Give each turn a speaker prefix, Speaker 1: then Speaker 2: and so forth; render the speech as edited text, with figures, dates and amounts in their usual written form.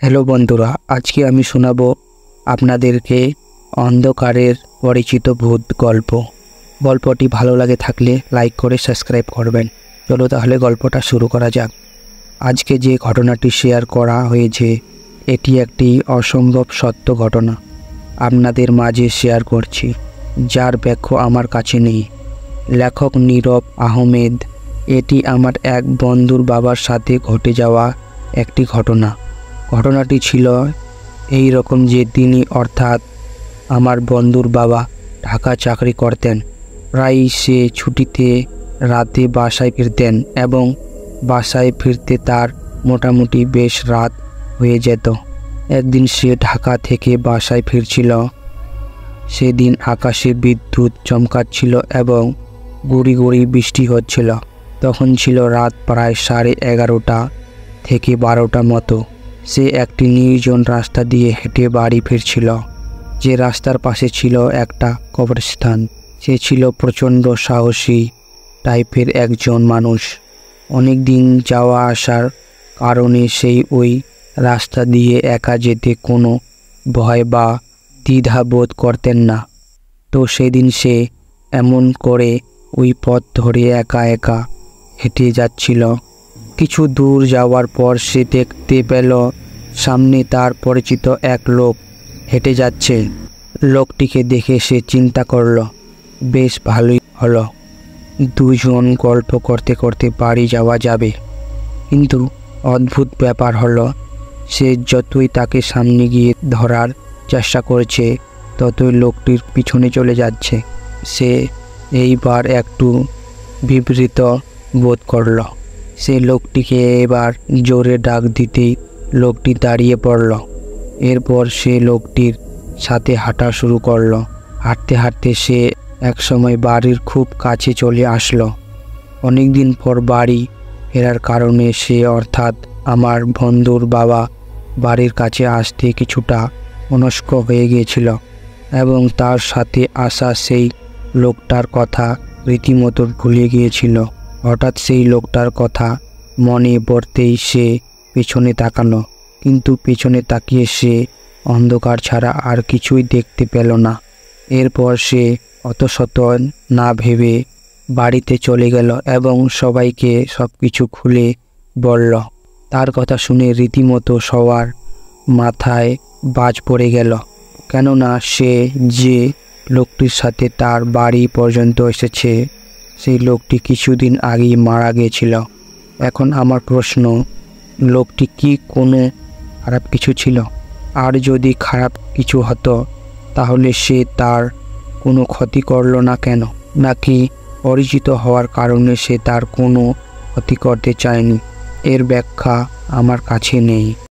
Speaker 1: Hello বন্ধুরা, আজকে আমি শোনাবো আপনাদেরকে অন্ধকারের পরিচিত ভূত গল্প। গল্পটি ভালো লাগে থাকলে লাইক করে সাবস্ক্রাইব করবেন। চলো তাহলে গল্পটা শুরু করা যাক। আজকে যে ঘটনাটি শেয়ার করা হয়েছে এটি একটি অসম্ভব সত্য ঘটনা আপনাদের মাঝে শেয়ার করছি, যার ব্যাখ্যা আমার কাছে নেই। লেখক নীরব আহমেদ। এটি আমার এক বন্ধুর বাবার সাথে ঘটে যাওয়া একটি ঘটনা। ঘটনাটি ছিল এই রকম যে তিনি অর্থাৎ আমার বন্ধুর বাবা ঢাকা চাকরি করতেন। প্রায়ই সে ছুটিতে রাতে বাসায় ফিরতেন এবং বাসায় ফিরতে তার মোটামুটি বেশ রাত হয়ে যেত। একদিন সে ঢাকা থেকে বাসায় ফিরছিল। সেদিন আকাশে বিদ্যুৎ চমকাচ্ছিল এবং গুঁড়ি গুঁড়ি বৃষ্টি হচ্ছিল। তখন ছিল রাত প্রায় 11:30 থেকে 12টা মতো। সে একটি নির্জন রাস্তা দিয়ে হেঁটে বাড়ি ফিরছিল। যে রাস্তার পাশে ছিল একটা কবরস্থান। সে ছিল প্রচণ্ড সাহসী টাইপের একজন মানুষ। অনেক দিন যাওয়া আসার কারণে সেই ওই রাস্তা দিয়ে একা যেতে কোনো ভয় বা দ্বিধা বোধ করতেন না। তো সেদিন সে এমন করে ওই পথ ধরে একা একা হেঁটে যাচ্ছিল। কিছু দূর যাওয়ার পর সে দেখতে পেল সামনে তার পরিচিত এক লোক হেঁটে যাচ্ছে। লোকটিকে দেখে সে চিন্তা করল, বেশ ভালোই হলো, দুজন গল্প করতে করতে বাড়ি যাওয়া যাবে। কিন্তু অদ্ভুত ব্যাপার হলো, সে যতই তাকে সামনে গিয়ে ধরার চেষ্টা করছে ততই লোকটির পিছনে চলে যাচ্ছে। সে এইবার একটু বিব্রত বোধ করল। সে লোকটিকে এবার জোরে ডাক দিতেই লোকটি দাঁড়িয়ে পড়ল। এরপর সে লোকটির সাথে হাঁটা শুরু করলো। হাঁটতে হাঁটতে সে একসময় বাড়ির খুব কাছে চলে আসলো। অনেক দিন পর বাড়ি ফেরার কারণে সে অর্থাৎ আমার বন্ধুর বাবা বাড়ির কাছে আসতে কিছুটা মনস্ক হয়ে গিয়েছিল এবং তার সাথে আসা সেই লোকটার কথা রীতিমতো ভুলে গিয়েছিল। হঠাৎ সেই লোকটার কথা মনে পড়তেই সে পেছনে তাকালো, কিন্তু পেছনে তাকিয়ে সে অন্ধকার ছাড়া আর কিছুই দেখতে পেল না। এরপর সে অতশত না ভেবে বাড়িতে চলে গেল এবং সবাইকে সব কিছু খুলে বলল। তার কথা শুনে রীতিমতো সবার মাথায় বাজ পড়ে গেল, কেননা সে যে লোকটির সাথে তার বাড়ি পর্যন্ত এসেছে সেই লোকটি কিছুদিন আগেই মারা গিয়েছিল। এখন আমার প্রশ্ন, লোকটি কি কোনো খারাপ কিছু ছিল? আর যদি খারাপ কিছু হতো তাহলে সে তার কোনো ক্ষতি করল না কেন? নাকি পরিচিত হওয়ার কারণে সে তার কোনো ক্ষতি করতে চায়নি? এর ব্যাখ্যা আমার কাছে নেই।